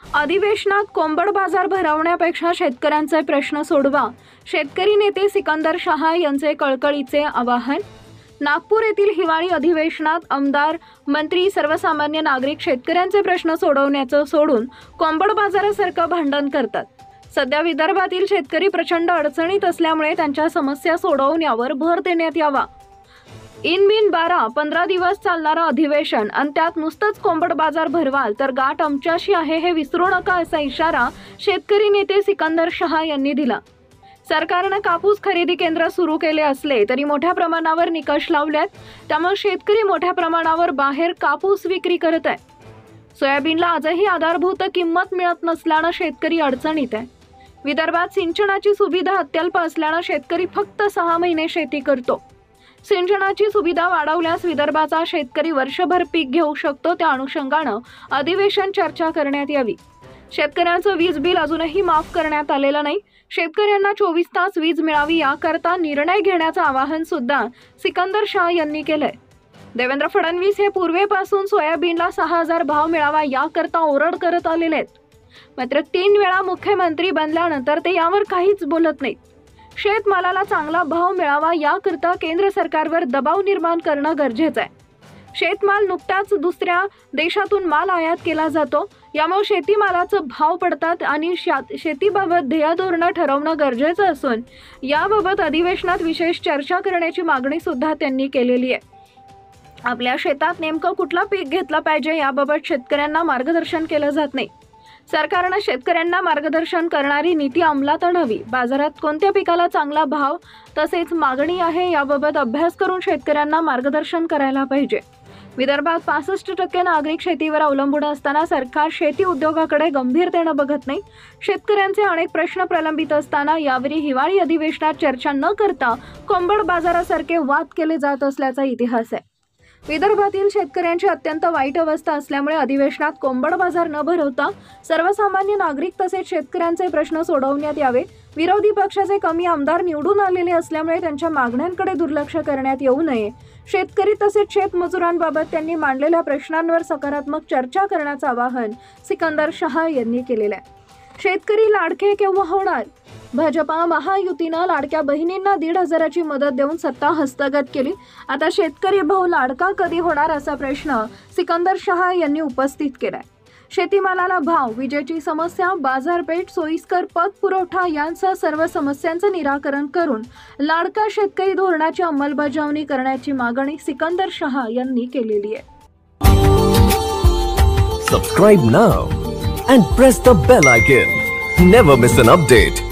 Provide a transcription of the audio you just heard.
अधिवेशनात कोंबड बाजार भरवण्यापेक्षा शेतकऱ्यांचे प्रश्न सोडवा, शेतकरी नेते सिकंदर शहा यांचे कळकळीचे आवाहन। नागपूर येथील हिवाळी अधिवेशनात आमदार, मंत्री, सर्वसामान्य नागरिक शेतकऱ्यांचे प्रश्न सोडवण्याचं सोडून कोंबड बाजारासारखं भांडण करतात। सध्या विदर्भातील शेतकरी प्रचंड अडचणीत असल्यामुळे त्यांच्या समस्या सोडवण्यावर भर देण्यात यावा। इन-बिन 12-15 दिवस चालणारं अधिवेशन आणि त्यात नुसतंच कोंबड बाजार भरवाल तर गाठ आमच्याशी आहे हे विसरू नका, असा इशारा शेतकरी नेते सिकंदर शहा यांनी दिला। सरकारने कापूस खरेदी केंद्र सुरू केले असले तरी मोठ्या प्रमाणावर निकष लावलेत, त्यामुळे शेतकरी मोठ्या प्रमाणावर बाहेर कापूस विक्री करत आहे। सोयाबीनला आजही आधारभूत किंमत मिळत नसल्याने शेतकरी अडचणीत आहे। विदर्भात सिंचनाची सुविधा अत्यल्प असल्याने शेतकरी फक्त 6 महिने शेती करतो। सिंचनाची सुविधा वाढवल्यास विदर्भाचा शेतकरी वर्षभर पीक घेऊ शकतो, त्या अनुषंगाने अधिवेशन चर्चा करण्यात यावी। शेतकऱ्यांचं वीज बिल अजूनही माफ करण्यात आलेलं नाही। शेतकऱ्यांना 24 तास वीज मिळावी याकरता निर्णय घेण्याचं आवाहन सुद्धा सिकंदर शहा यांनी केलंय। देवेंद्र फडणवीस हे पूर्वेपासून सोयाबीनला 6000 भाव मिळावा याकरता ओरड करत आलेले आहेत, मात्र 3 वेळा मुख्यमंत्री बनल्यानंतर ते यावर काहीच बोलत नाहीत। शेतमालाला चांगला भाव मिळावा याकरता केंद्र सरकारवर दबाव निर्माण करणं गरजेचं आहे। शेतमाल नुकताच दुसऱ्या देशातून माल आयात केला जातो, यामुळे शेतीमालाचे भाव पडतात आणि शेतीबाबत ध्येयधोरण ठरवणं गरजेचं असून याबाबत अधिवेशनात विशेष चर्चा करण्याची मागणी सुद्धा त्यांनी केलेली आहे। आपल्या शेतात नेमकं कुठलं पीक घेतलं पाहिजे याबाबत शेतकऱ्यांना मार्गदर्शन केलं जात नाही। सरकारने शेतकऱ्यांना मार्गदर्शन करणारी नीती अंमलात आणावी। बाजारात कोणत्या पिकाला चांगला भाव तसेच मागणी आहे याबाबत अभ्यास करून शेतकऱ्यांना मार्गदर्शन करायला पाहिजे। विदर्भात 65% नागरिक शेतीवर अवलंबून असताना सरकार शेती उद्योगाकडे गंभीरतेने बघत नाही। शेतकऱ्यांचे अनेक प्रश्न प्रलंबित असताना यावरी हिवाळी अधिवेशनात चर्चा न करता कोंबड बाजारासारखे वाद केले जात असल्याचा इतिहास आहे। विदर्भातील शेतकऱ्यांची अत्यंत वाईट अवस्था असल्यामुळे अधिवेशनात कोंबड बाजार न भरवता सर्वसामान्य नागरिक तसेच शेतकऱ्यांचे प्रश्न सोडवण्यात यावे। विरोधी पक्षाचे कमी आमदार निवडून आलेले असल्यामुळे त्यांच्या मागण्यांकडे दुर्लक्ष करण्यात येऊ नये। शेतकरी तसेच शेतमजुरांबाबत त्यांनी मांडलेल्या प्रश्नांवर सकारात्मक चर्चा करण्याचं आवाहन सिकंदर शहा यांनी केलेलं आहे। शेतकरी लाडके केव्हा होणार? भाजपा महायुतीनं लाडक्या बहिणींना 1,500ची मदत देऊन सत्ता हस्तगत केली। आता शेतकरी भाऊ लाडका कधी होणार असा प्रश्न सिकंदर शहा यांनी उपस्थित केलाय। शेतीमालाला भाव, विजेची समस्या, बाजारपेठ, सोयीस्कर पत पुरवठा यांसह सर्व समस्यांचं निराकरण करून लाडका शेतकरी धोरणाची अंमलबजावणी करण्याची मागणी सिकंदर शहा यांनी केलेली आहे। Subscribe now and press the bell icon. Never miss an update.